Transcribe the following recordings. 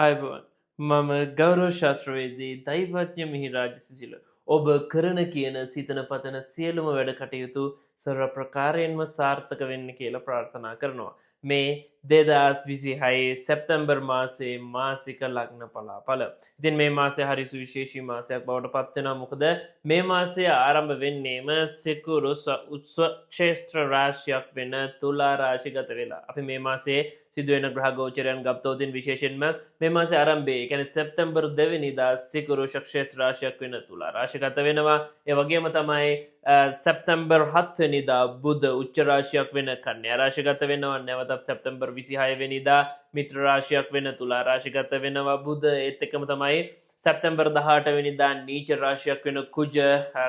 අයිබෝන් මම ගෞරව ශාස්ත්‍රවේදී දෛවඥ මිහිරාජ සිසිල ඔබ කරන කියන සිතන පතන සියලුම වැඩ කටයුතු සර්ව ප්‍රකාරයෙන්ම සාර්ථක වෙන්න කියලා ප්‍රාර්ථනා කරනවා. මේ 2026 සැප්තැම්බර් මාසයේ මාසික ලග්න පලාඵල. ඉතින් මේ මාසය හරි සුවිශේෂී මාසයක් බවට පත් වෙනවා. මොකද මේ මාසය ආරම්භ වෙන්නේම සිකුරු උත්සව ක්ෂේත්‍ර රාශියක් වෙන තුලා රාශිගත වෙලා. අපි මේ මාසයේ සිදුවෙන ග්‍රහ ගෝචරයන් ගත්තොතින් විශේෂයෙන්ම මේ මාසේ ආරම්භයේ කියන්නේ සැප්තැම්බර් 2 වෙනිදා සිකුරු ක්ෂේත්‍ර රාශියක් වෙන තුලා රාශිගත වෙනවා. ඒ වගේම තමයි සැප්තැම්බර් 7 වෙනිදා බුධ උච්ච රාශියක් වෙන කන්‍යා රාශිගත වෙනවා. නැවතත් සැප්තැම්බර් 26 වෙනිදා මිත්‍ර රාශියක් වෙන තුලා රාශිගත වෙනවා බුධ. ඒත් එක්කම තමයි සැප්තැම්බර් 18 වෙනිදා නීච රාශියක් වෙන කුජ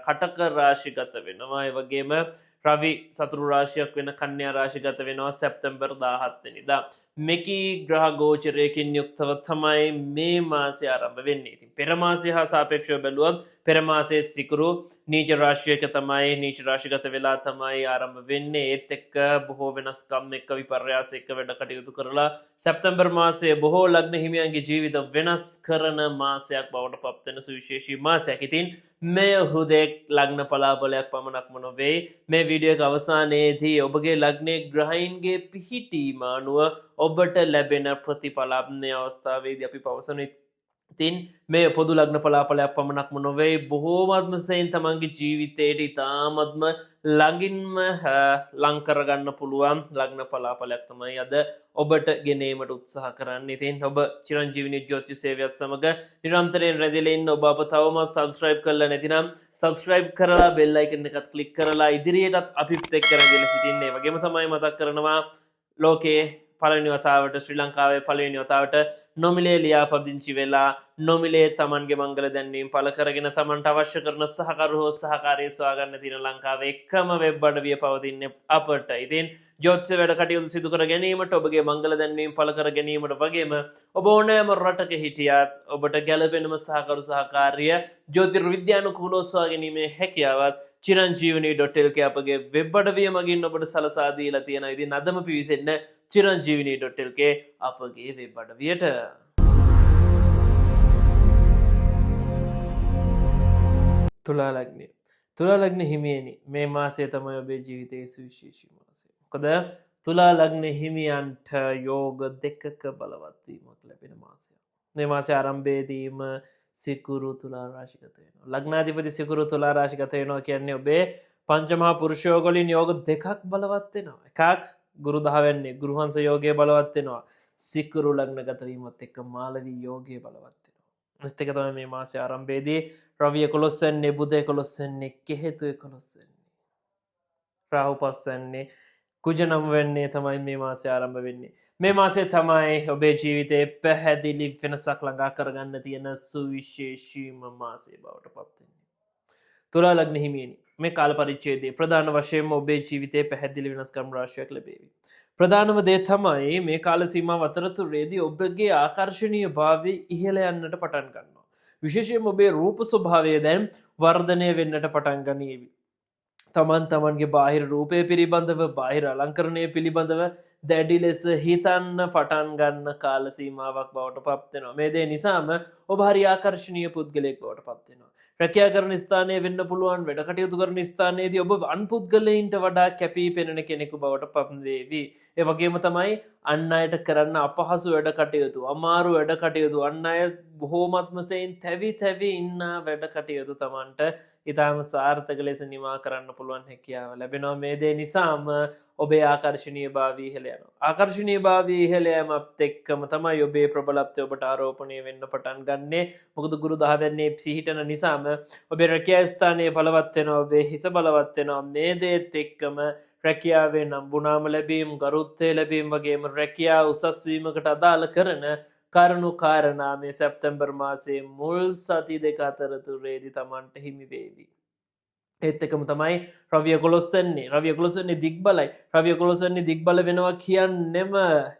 කටක රාශිගත වෙනවා. ඒ වගේම රවි සතුරු රාශියක් වෙන කන්‍යා රාශිගත වෙනවා සැප්තැම්බර් 17 වෙනිදා. මෙකී ග්‍රහ ගෝචරයකින් යුක්තව තමයි මේ මාසය ආරම්භ වෙන්නේ. ඉතින් පෙර මාසය හා සාපේක්ෂව බැලුවොත් පෙර මාසයේ සිකුරු නීච රාශියක තමයි නීච රාශිගත වෙලා තමයි ආරම්භ වෙන්නේ. ඒත් එක්ක බොහෝ වෙනස්කම් එක්ක විපර්යාස එක්ක වැඩ කටයුතු කරලා සැප්තැම්බර් මාසයේ බොහෝ ලග්න හිමියන්ගේ ජීවිත වෙනස් කරන මාසයක් බවට පත් වෙන සුවිශේෂී මාසයක්. ඉතින් මේ හුදෙක් ලග්න පලාබලයක් පමණක්ම නොවේ. මේ වීඩියෝ එක අවසානයේදී ඔබගේ ලග්නයේ ග්‍රහයින්ගේ පිහිටීම අනුව ඔබට ලැබෙන ප්‍රතිඵල මේ අවස්ථාවේදී අපි පවසන ඉතින් මේ පොදු ලග්න පලාඵලයක් පමණක්ම නොවේ. බොහෝමත්ම සෙයින් තමන්ගේ ජීවිතයට ඉතාමත්ම ළඟින්ම ලං කරගන්න පුළුවන් ලග්න පලාඵලයක් තමයි අද ඔබට ගෙනීමට උත්සාහ කරන්න. ඉතින් ඔබ චිරංජීවනී ජ්‍යොතිෂ සේවයත් සමග නිරන්තරයෙන් රැඳිලා ඉන්න ඔබ අප තවමත් සබ්ස්ක්‍රයිබ් කරලා නැතිනම් සබ්ස්ක්‍රයිබ් කරලා බෙල් අයිකන් එකත් ක්ලික් කරලා ඉදිරියටත් අපිත් එක්ක රැඳිලා සිටින්න. ඒ වගේම තමයි මතක් කරනවා ලෝකයේ පළවෙනි වතාවට ශ්‍රී ලංකාවේ පළවෙනි වතාවට නොමිලේ ලියාපදිංචි වෙලා නොමිලේ තමන්ගේ මංගල දැන්වීම් පළ කරගෙන තමන්ට අවශ්‍ය කරන සහකරු හෝ සහකාරී සොයා ගන්න තියෙන ලංකාවේ එකම වෙබ් අඩවිය පවතින්නේ අපට. ඉතින් ජ්‍යොතිෂ වැඩ කටයුතු සිදු කර ගැනීමට ඔබගේ මංගල දැන්වීම් පළ කර ගැනීමට වගේම ඔබ ඕනෑම රටක හිටියත් ඔබට ගැළපෙනම සහකරු සහකාරිය ජ්‍යොතිර්විද්‍යානුකූලව සොයා ගැනීමේ හැකියාවත් chiranjeevani.lk අපගේ වෙබ් අඩවිය මගින් ඔබට සලසා දීලා තියෙනවා. ඉතින් අදම පිවිසෙන්න chiranjeevani.lk අපගේ වෙබ් අඩවියට. තුලා ලග්නය. තුලා ලග්න හිමියනි මේ මාසය තමයි ඔබේ ජීවිතයේ සුවිශේෂී මාසය. මොකද තුලා ලග්න හිමියන්ට යෝග දෙකක බලවත් වීමක් ලැබෙන මාසයක්. මේ මාසයේ ආරම්භයේදීම සිකුරු තුලා රාශිගත වෙනවා. ලග්නාධිපති සිකුරු තුලා රාශිගත වෙනවා කියන්නේ ඔබේ පංචමහා පුරුෂ යෝග වලින් යෝග දෙකක් බලවත් වෙනවා. එකක් ගුරු 10 වෙන්නේ ගෘහංශ යෝගය බලවත් වෙනවා. සිකුරු ලග්නගත වීමත් එක්ක මාලවී යෝගය බලවත් වෙනවා. ඒත් එක තමයි මේ මාසයේ ආරම්භයේදී රවි 11 වෙන්නේ බුධ 11 වෙන්නේ කෙහෙතු 11 වෙන්නේ. රාහු 5 වෙන්නේ කුජ 9 වෙන්නේ තමයි මේ මාසයේ ආරම්භ වෙන්නේ. මේ මාසයේ තමයි ඔබේ ජීවිතේ පැහැදිලි වෙනසක් ළඟා කරගන්න තියෙන සුවිශේෂීම මාසය බවට පත් වෙන්නේ. තුලා ලග්න හිමියනි මේ කාල පරිච්ඡේදයේ ප්‍රධාන වශයෙන්ම ඔබේ ජීවිතේ පැහැදිලි වෙනස්කම් රාශියක් ලැබේවි. ප්‍රධානම දේ තමයි මේ කාල සීමාව අතරතුරේදී ඔබගේ ආකර්ශනීය භාවය ඉහළ යන්නට පටන් ගන්නවා. විශේෂයෙන්ම ඔබේ රූප ස්වභාවය දැන් වර්ධනය වෙන්නට පටන් ගනීවි. තමන්ගේ බාහිර රූපය පිළිබඳව බාහිර අලංකරණය පිළිබඳව දැඩි ලෙස හිතන්න පටන් ගන්න කාල සීමාවක් බවට පත් වෙනවා. මේ දේ නිසාම ඔබ හරි ආකර්ශනීය පුද්ගලයෙක් බවට පත් වෙනවා. රැකියා කරන ස්ථානයේ වෙන්න පුළුවන්, වැඩ කටයුතු කරන ස්ථානයේදී ඔබ අන් පුද්ගලයින්ට වඩා කැපී පෙනෙන කෙනෙකු බවට පත් වේවි. ඒ වගේම තමයි අන් අයට කරන්න අපහසු වැඩ කටයුතු, අමාරු වැඩ කටයුතු, අන් අය බොහෝමත්ම සෙයින් තැවි ඉන්න වැඩ කටයුතු තමන්ට ඉතාම සාර්ථක ලෙස නිමා කරන්න පුළුවන් හැකියාව ලැබෙනවා. මේ දේ නිසාම ඔබේ ආකර්ශනීය භාවය ඉහළ යනවා. ආකර්ශනීය භාවය ඉහළ යෑමත් එක්කම තමයි ඔබේ ප්‍රබලත්වය ඔබට ආරෝපණය වෙන්න පටන් ගන්නෙ. මොකද ගුරු 10 වෙන්නේ පිහිටන නිසාම ඔබේ රැකියා ස්ථානයේ බලවත් වෙනවා, ඔබේ හිස බලවත් වෙනවා. මේ දේත් එක්කම රැකියාවේ නම්බුනාම ලැබීම්, ගරුත්වය ලැබීම් වගේම රැකියා උසස් වීමකට අදාළ කරන කරුණු කාරණා මේ සැප්තැම්බර් මාසයේ මුල් සති දෙක අතරතුරේදී Tamanට හිමි වේවි. ඒත් එකම තමයි රවි 11 වෙන්නේ. රවි 11 වෙන්නේ දිග්බලයි. රවි 11 වෙන්නේ දිග්බල වෙනවා කියන්නෙම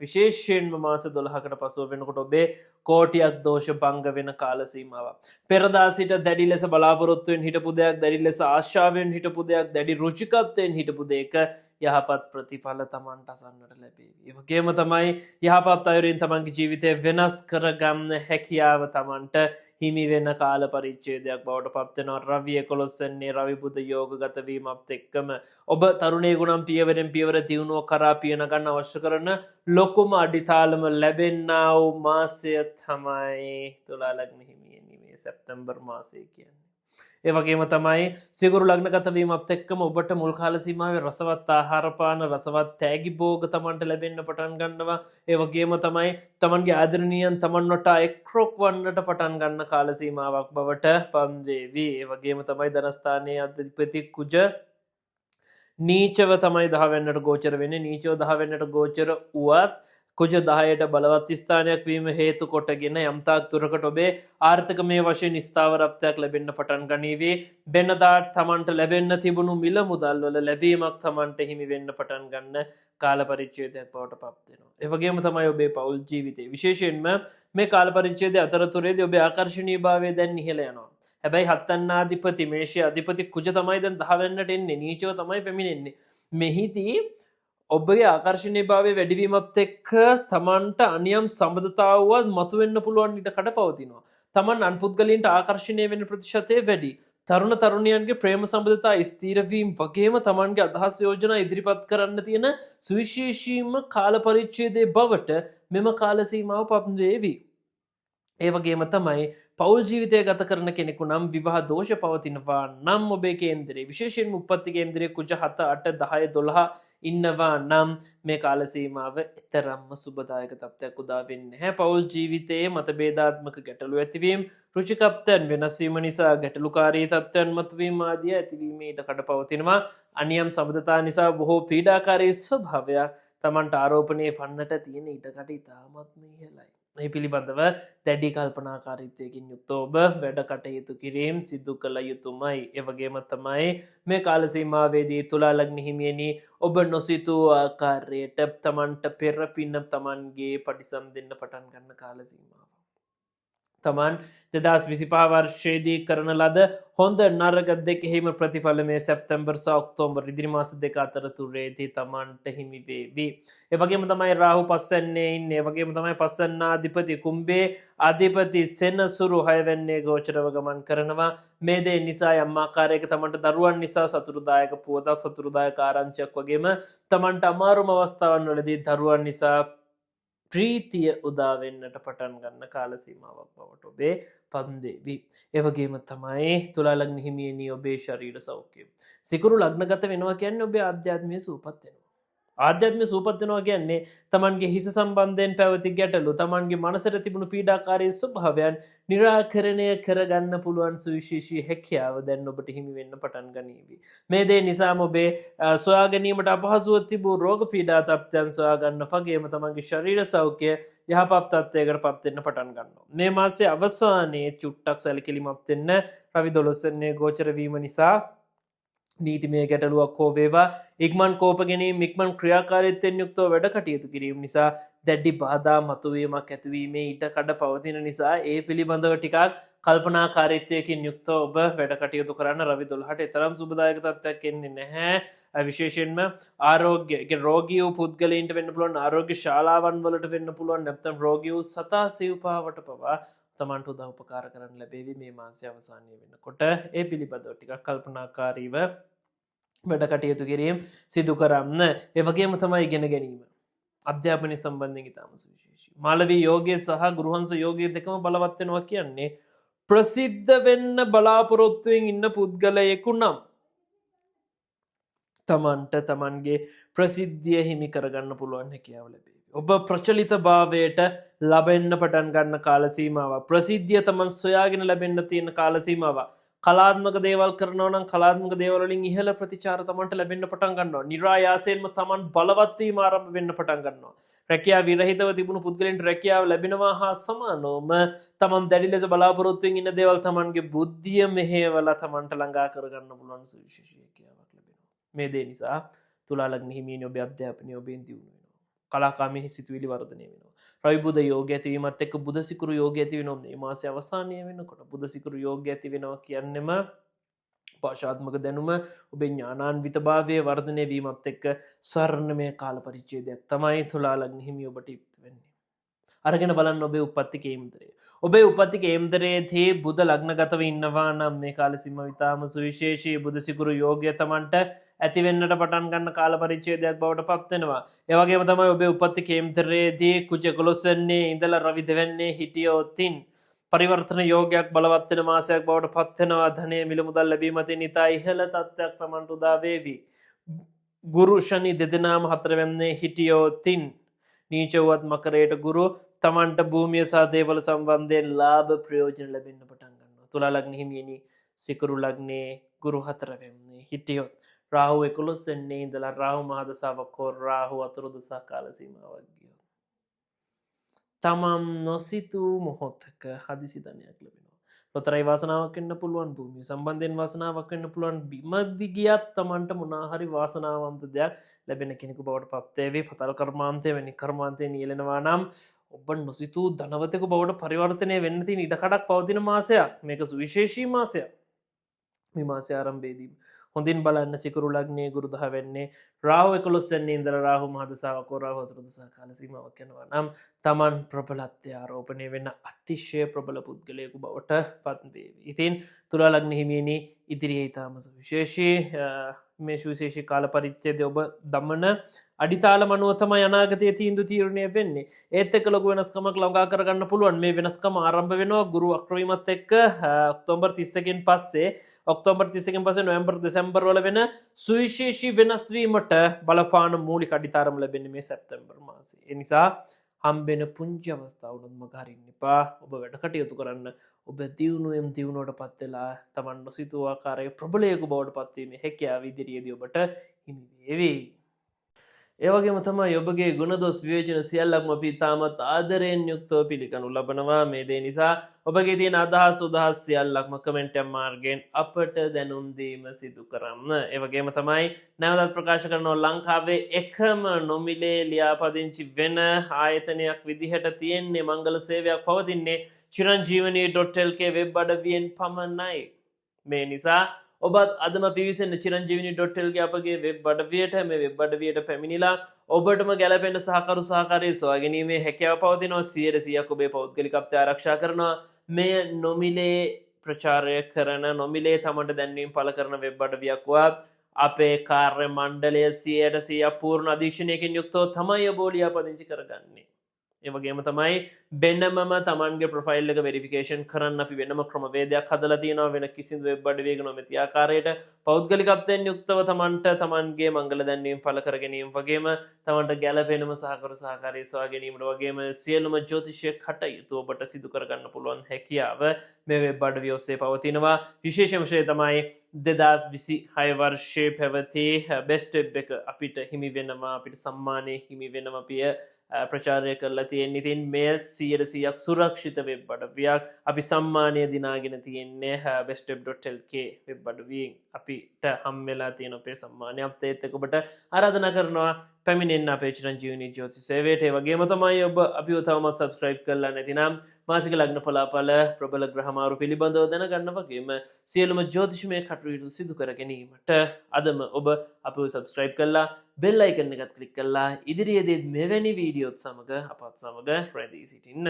විශේෂයෙන්ම මාස 12කට පසුව වෙනකොට ඔබේ කෝටියක් දෝෂ භංග වෙන කාල සීමාවක්. පෙරදා සිට දැඩි ලෙස බලාපොරොත්තුෙන් හිටපු දෙයක්, දැඩි ලෙස ආශාවෙන් හිටපු දෙයක්, දැඩි රුචිකත්වයෙන් හිටපු දෙයක යහපත් ප්‍රතිඵල තමන්ට අසන්නට ලැබේවි. ඒ වගේම තමයි යහපත් අයුරින් තමන්ගේ ජීවිතය වෙනස් කරගන්න හැකියාව තමන්ට හිමි වෙන කාල පරිච්ඡේදයක් බවට පත් වෙනවා. රවි 11 වෙනි රවි බුධ යෝගගත වීමත් එක්කම ඔබ තරුණයෙකු නම් පියවරෙන් පියවර දියුණුව කරා පියන ගන්න අවශ්‍ය කරන ලොකුම අඩිතාලම ලැබෙන්නා වූ මාසය තමයි තුලා ලග්න හිමියනි මේ සැප්තැම්බර් මාසය කියන්නේ. ඒ වගේම තමයි සිකුරු ලග්නගත වීමත් එක්කම ඔබට මුල් කාල සීමාවේ රසවත් ආහාර පාන රසවත් තෑගි භෝග තමන්ට ලැබෙන්න පටන් ගන්නවා. ඒ වගේම තමයි තමන්ගේ ආදරණීයන් තමන්ට එක්රොක් වන්නට පටන් ගන්න කාල සීමාවක් බවට පන්වේවි. ඒ වගේම තමයි ධනස්ථානයේ අධිපති කුජ නීචව තමයි 10 වෙනිට ගෝචර වෙන්නේ. නීචව 10 වෙනිට ගෝචර වුවත් කුජ 10ට බලවත් ස්ථානයක් වීම හේතු කොටගෙන යම්තාක් දුරකට ඔබේ ආර්ථික මේ වශයෙන් ස්ථාවරත්වයක් ලැබෙන්න පටන් ගනීවි. වෙනදාට තමන්ට ලැබෙන්න තිබුණු මිල මුදල් වල ලැබීමක් තමන්ට හිමි වෙන්න පටන් ගන්න කාල පරිච්ඡේදයක් බවට පත් වෙනවා. ඒ වගේම තමයි ඔබේ පෞල් ජීවිතේ විශේෂයෙන්ම මේ කාල පරිච්ඡේදය අතරතුරේදී ඔබේ ආකර්ෂණීයභාවය දැන් ඉහළ යනවා. හැබැයි හත්තන්නාධිපති මේෂයේ අධිපති කුජ තමයි දැන් 10 වෙනිට එන්නේ. නීචව තමයි පැමිණෙන්නේ. මෙහිදී ඔබගේ ආකර්ශණීයභාවය වැඩිවීමත් එක්ක තමන්ට අනියම් සම්බන්ධතාවවත් මතුවෙන්න පුළුවන් ඉඩකඩ පවතිනවා. තමන් අන් පුද්ගලයන්ට ආකර්ෂණය වෙන ප්‍රතිශතය වැඩි. තරුණ තරුණියන්ගේ ප්‍රේම සම්බන්ධතා ස්ථීර වීම වගේම තමන්ගේ අදහස් යෝජනා ඉදිරිපත් කරන්න තියෙන සුවිශේෂීම කාල පරිච්ඡේදයේ බවට මෙම කාල සීමාව පත්වේවි. ඒ වගේම තමයි පෞල් ජීවිතය ගත කරන කෙනෙකු නම් විවාහ දෝෂ පවතිනවා නම් ඔබේ කේන්දරේ විශේෂයෙන්ම උප්පත්ති කේන්දරයේ කුජ 7 8 10 12 ඉන්නවා නම් මේ කාල සීමාව ඊතරම්ම සුබදායක තත්ත්වයක් උදා වෙන්නේ නැහැ. පෞල් ජීවිතයේ මතභේදාත්මක ගැටලු ඇතිවීම, රුචිකත්වයන් වෙනස් වීම නිසා ගැටලුකාරී තත්ත්වයන් මතුවීම ආදී ඇතිවීමේ ඉඩකඩ පවතිනවා. අනියම් සබඳතා නිසා බොහෝ පීඩාකාරී ස්වභාවයක් තමන්ට ආරෝපණය වන්නට තියෙන ඉඩකඩ ඉතාමත්ම ඉහළයි. මේ පිළිබඳව දැඩි කල්පනාකාරීත්වයකින් යුක්ත ඔබ වැඩ කටයුතු කිරීම සිදු කළ යුතුමයි. ඒ වගේම තමයි මේ කාල සීමාවේදී තුලා ලග්න හිමියනි ඔබ නොසිතූ ආකාරයට තමන්ට පෙර පින තමන්ගේ පරිසම් දෙන්න පටන් ගන්න කාල සීමාව. තමන් 2025 වර්ෂයේදී කරන ලද හොඳ නරක දෙකෙහිම ප්‍රතිඵල මේ සැප්තැම්බර් සහ ඔක්තෝබර් ඉදිරි මාස දෙක අතරතුරේදී තමන්ට හිමි වේවි. ඒ වගේම තමයි රාහු පස්සන්නේ ඉන්නේ. ඒ වගේම තමයි පස්සන්නාධිපති කුම්භේ අධිපති සෙනසුරු 6 වෙනියේ ගෝචරව ගමන් කරනවා. මේ දේ නිසා යම් ආකාරයක තමන්ට දරුවන් නිසා සතුටුදායක පුවතක් සතුටුදායක ආරංචියක් වගේම තමන්ට අමාරුම අවස්ථාවන් වලදී දරුවන් නිසා ප්‍රීතිය උදා වෙන්නට පටන් ගන්න කාල සීමාවක් බවට ඔබේ පන්දේවි. ඒ වගේම තමයි තුලා ලග්න හිමියනි ඔබේ ශරීර සෞඛ්‍යය. සිකුරු ලග්නගත වෙනවා කියන්නේ ඔබේ ආධ්‍යාත්මය සූපත් වෙනවා. ආධ්‍යාත්මය සූපත් වෙනවා කියන්නේ තමන්ගේ හිස සම්බන්ධයෙන් පැවති ගැටලු, තමන්ගේ මනසට තිබුණු පීඩාකාරී ස්වභාවයන් निराකරණය කරගන්න පුළුවන් සුවිශේෂී හැකියාව දැන් ඔබට හිමි වෙන්න පටන් ගනීවි. මේ දේ නිසාම ඔබේ සොයා ගැනීමට අපහසුව තිබූ රෝග පීඩා තත්ත්වයන් සොයා ගන්න වගේම තමන්ගේ ශරීර සෞඛ්‍යය යහපත් තත්ත්වයකට පත් වෙන්න පටන් ගන්නවා. මේ මාසයේ අවසානයේ චුට්ටක් සැලකිලිමත් වෙන්න රවි 12 වෙනියේ ගෝචර වීම නිසා නීතිමය ගැටලුවක් හෝ වේවා ඉක්මන් කෝප ගැනීම ඉක්මන් ක්‍රියාකාරීත්වයෙන් යුක්තව වැඩ කටයුතු කිරීම නිසා දැඩි බාධා මතුවීමක් ඇතිවීමේ ඉඩකඩ පවතින නිසා ඒ පිළිබඳව ටිකක් කල්පනාකාරීත්වයකින් යුක්තව ඔබ වැඩ කටයුතු කරන්න රවි 12ට තරම් සුබදායක තත්ත්වයක් එන්නේ නැහැ. විශේෂයෙන්ම ආරෝග්‍ය රෝගී වූ පුද්ගලයන්ට වෙන්න පුළුවන්, ආරෝග්‍ය ශාලාවන් වලට වෙන්න පුළුවන්, නැත්නම් රෝගී වූ සතා සිව්පාවට පවා තමන්ට උදව් උපකාර කරන්න ලැබේවි මේ මාසයේ අවසානයේ වෙනකොට. ඒ පිළිබඳව ටිකක් කල්පනාකාරීව වැඩ කටයුතු කිරීම සිදු කරන්න. ඒ වගේම තමයි ඉගෙන ගැනීම. අධ්‍යාපනය සම්බන්ධයෙන් ඉතාම සුවිශේෂී. මාලවී යෝගයේ සහ ගෘහංශ යෝගයේ දෙකම බලවත් වෙනවා කියන්නේ ප්‍රසිද්ධ වෙන්න බලාපොරොත්තුවෙන් ඉන්න පුද්ගලයෙකු නම් තමන්ට තමන්ගේ ප්‍රසිද්ධිය හිමි කරගන්න පුළුවන් හැකියාව ලැබේ. ඔබ ප්‍රචලිත භාවයට ලබෙන්න පටන් ගන්න කාල සීමාවක්. ප්‍රසිද්ධිය තමන් සොයාගෙන ලැබෙන්න තියෙන කාල සීමාවක්. කලාත්මක දේවල් කරනවා නම් කලාත්මක දේවල් වලින් ඉහළ ප්‍රතිචාර තමන්ට ලැබෙන්න පටන් ගන්නවා. නිරායාසයෙන්ම තමන් බලවත් වීම ආරම්භ වෙන්න පටන් ගන්නවා. රැකියාව විරහිතව තිබුණු පුද්ගලයන්ට රැකියාව ලැබෙනවා හා සමානවම තමන් දැඩි ලෙස බලාපොරොත්තුවෙන් ඉන්න දේවල් තමන්ගේ බුද්ධිය මෙහෙवला තමන්ට ළඟා කරගන්න පුළුවන් සුවිශේෂී හැකියාවක් ලැබෙනවා. මේ දේ නිසා තුලා ලග්න හිමියනි ඔබේ අධ්‍යාපනය ඔබෙන් දියුණු වෙනවා. කලාකාමී සිතුවිලි වර්ධනය වෙනවා. රවි බුධ යෝගය ඇතිවීමත් එක්ක බුධ සිකුරු යෝගය ඇති වෙනවා. මේ මාසයේ අවසානයේ වෙනකොට බුධ සිකුරු යෝගය ඇති වෙනවා කියන්නේම භාෂාත්මක දැනුම ඔබේ ඥානාන්විතභාවය වර්ධනය වීමත් එක්ක ස්වර්ණමය කාල පරිච්ඡේදයක් තමයි තුලා ලග්න හිමි ඔබට ඉපත් වෙන්නේ. අරගෙන බලන්න ඔබේ උප්පත්ති කේන්දරය. ඔබේ උපත්ති කේන්දරයේදී බුධ ලග්නගතව ඉන්නවා නම් මේ කාලේ සිංහ විතාම සුවිශේෂී බුධ සිකුරු යෝගය තමන්ට ඇතිවෙන්නට පටන් ගන්න කාල පරිච්ඡේදයක් බවට පත් වෙනවා. ඒ වගේම තමයි ඔබේ උපත්ති කේන්දරයේදී කුජ 11 වෙන්නේ ඉඳලා රවි දෙවැන්නේ හිටියොතින් පරිවර්තන යෝගයක් බලවත් වෙන මාසයක් බවට පත් වෙනවා. ධනය මිල මුදල් ලැබීමෙන් ඉතා ඉහළ තත්ත්වයක් තමන්ට උදා වේවි. ගුරු ශනි දෙදෙනාම හතරවැන්නේ හිටියොතින් නීච වුවත් මකරයට ගුරු තමන්ට භූමිය සහ දේවල් සම්බන්ධයෙන් ලාභ ප්‍රයෝජන ලැබෙන්න පටන් ගන්නවා. තුලා ලග්න හිමියනි සිකුරු ලග්නේ ගුරු හතරවැන්නේ හිටියොත් රාහු 11 වෙන්නේ ඉඳලා රාහු මහදසාවක් හෝ රාහු අතුරුදසා කාල සීමාවක් ගියොත් තමම් නොසිතූ මොහොතක හදිසි ධනයක් ලැබෙනවා. ලොතරැයි වාසනාවක් වෙන්න පුළුවන්, භූමිය සම්බන්ධයෙන් වාසනාවක් වෙන්න පුළුවන්, බිමදි ගියත් තමන්ට මොනවා හරි වාසනාවන්ත දෙයක් ලැබෙන කෙනෙකු බවට පත් වේවි. පතල් කර්මාන්තය වැනි කර්මාන්තය නියැලෙනවා නම් ඔබ නොසිතූ ධනවතෙකු බවට පරිවර්තනය වෙන්න තියෙන ඉඩකඩක් පවතින මාසයක්. මේක සුවිශේෂී මාසයක්. මේ මාසය ආරම්භයේදී හොඳින් බලන්න සිකුරු ලග්නයේ ගුරු 10 වෙන්නේ රාහු 11 වෙන්නේ ඉඳලා රාහු මහදසාවක් හෝ රාහු අතුරුදසා කාල සීමාවක් යනවා නම් තමන් ප්‍රබලත්වය ආරෝපණය වෙන අතිශය ප්‍රබල පුද්ගලයෙකු බවට පත් වේවි. ඉතින් තුලා ලග්න හිමියනි ඉදිරියේ ඊටම සුවිශේෂී මේ සුවිශේෂී කාල පරිච්ඡේදය ඔබ දමන අඩිතාලම අනුව තමයි අනාගතයේ තීන්දුව තීරණය වෙන්නේ. ඒත් එක්ක ලොකු වෙනස්කමක් ළඟා කරගන්න පුළුවන්. මේ වෙනස්කම ආරම්භ වෙනවා ගුරු වක්‍රවීමත් එක්ක ඔක්තෝබර් 30කින් පස්සේ ඔක්තෝබර් 30කින් පස්සේ නොවැම්බර් දෙසැම්බර් වල වෙන සුවිශේෂී වෙනස් වීමට බලපාන මූලික අඩිතාරම ලැබෙන්නේ මේ සැප්තැම්බර් මාසයේ. ඒ නිසා හම්බෙන පුංචි අවස්ථාවලුත් මග හරින්න එපා. ඔබ වැඩ කටයුතු කරන්න. ඔබ දියුණුවෙන් දියුණුවට පත් වෙලා තමන් නොසිතූ ආකාරයේ ප්‍රබලයෙකු බවට පත් වීමේ හැකියාව ඉදිරියේදී ඔබට හිමි වේවි. ඒ වගේම තමයි ඔබගේ ගුණදොස් විවේචන සියල්ලක්ම අපි තාමත් ආදරයෙන් යුක්තව පිළිගනු ලබනවා. මේ දේ නිසා ඔබගේ තියෙන අදහස් උදහස් සියල්ලක්ම කමෙන්ට් මාර්ගයෙන් අපට දැනුම් දීම සිදු කරන්න. ඒ වගේම තමයි නැවතත් ප්‍රකාශ කරනවා ලංකාවේ එකම නොමිලේ ලියාපදිංචි වෙන ආයතනයක් විදිහට තියෙන්නේ මංගල සේවයක් පවතින්නේ chiranjeevani.lk වෙබ් අඩවියෙන් පමණයි. මේ නිසා ඔබත් අදම පිවිසෙන්න chiranjeevani.lk අපගේ වෙබ් අඩවියට. මේ වෙබ් අඩවියට පැමිණිලා ඔබටම ගැලපෙන සහකරු සහකාරී සොයා ගැනීමේ හැකියාව පවතිනවා. 100% ඔබේ පෞද්ගලිකත්වය ආරක්ෂා කරනවා. මෙය නොමිලේ ප්‍රචාරය කරන නොමිලේ තමට දැන්වීම් පළ කරන වෙබ් අඩවියක් වත් අපේ කාර්ය මණ්ඩලය 100% පූර්ණ අධීක්ෂණයකින් යුක්තව තමයි ඔබ ලියාපදිංචි කරගන්නේ. ඒ වගේම තමයි වෙනමම තමන්ගේ ප්‍රොෆයිල් එක වෙරිෆිකේෂන් කරන්න අපි වෙනම ක්‍රමවේදයක් හදලා තියෙනවා. වෙන කිසිදු වෙබ් අඩවියක නොමැති ආකාරයට පෞද්ගලිකත්වයෙන් යුක්තව තමන්ට තමන්ගේ මංගල දැන්වීම් පළ කර ගැනීම වගේම තමන්ට ගැළපෙනම සහකරු සහකාරී සොයා ගැනීමට වගේම සියලුම ජ්‍යොතිෂය කටයුතු ඔබට සිදු කරගන්න පුළුවන් හැකියාව මේ වෙබ් අඩවිය ඔස්සේ පවතිනවා. විශේෂ විෂය තමයි 2026 වර්ෂයේ පැවති බෙස්ට් වෙබ් එක අපිට හිමි වෙනවා. අපිට සම්මානය හිමි වෙනවා. අපිය ප්‍රචාරය කරලා තියෙන්නේ. ඉතින් මේ 100% සුරක්ෂිත වෙබ් අඩවියක්. අපි සම්මානය දිනාගෙන තියෙන්නේ bestweb.lk වෙබ් අඩවියෙන්. අපිට හම් වෙලා තියෙන අපේ සම්මානයත් ඒත් ඔබට ආරාධනා කරනවා පැමිණෙන්න අපේ චිරංජීවනි ජ්‍යොතිෂ සේවයට. ඒ වගේම තමයි ඔබ අපිව තවමත් subscribe කරලා නැතිනම් මාසික ලග්න පලාපල ප්‍රබල ග්‍රහ මාරු පිළිබඳව දැනගන්න වගේම සියලුම ජ්‍යොතිෂමය කටයුතු සිදු කර ගැනීමට අදම ඔබ අපිව subscribe කරලා bell icon එකත් click කරලා ඉදිරියේදී මෙවැනි වීඩියෝත් සමග අපත් සමග රැඳී සිටින්න.